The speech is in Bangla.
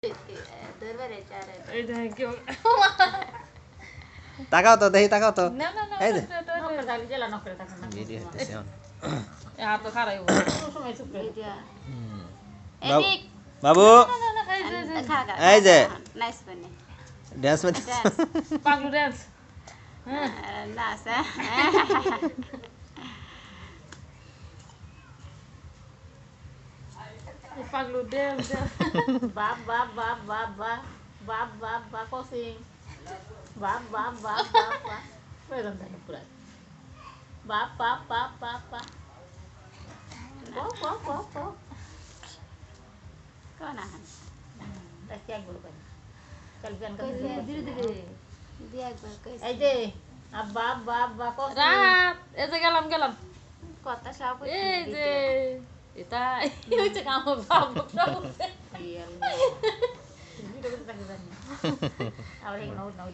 এই দেখেন কেউ তাকাও তো দেখি তাকাও তো না না না এই যে নকরে দালি জেলা নকরে থাকেন না ভিডিও হইতেছে এখন এ হাত তো খারাপ কোনো সময় চুপ করে এদিক বাবু এই যে নাইস বনে ড্যান্স করতে ডান্স পাগলু ডান্স নাচ পাগলু ডান্স বাপ বাপ বাপ বাপ বাপ বাপ বাপ বাপ কোসিং বাপ বাপ বাপ বাপ বাপ বেরোন থাকে পুরা বাপ বাপ বাপ বাপ বাপ বাপ বাপ বাপ বাপ কোন আহান দেখি একবার করে চল গান ধীরে ধীরে দিয়ে একবার কইছি এই যে আব্বা আব্বা আব্বা কস রাত এই যে গেলাম গেলাম কথা সব এই যে এটা এই হচ্ছে কাম বাবু বাবু ভিডিও করতে থাকি জানি আবার এই নাও নাও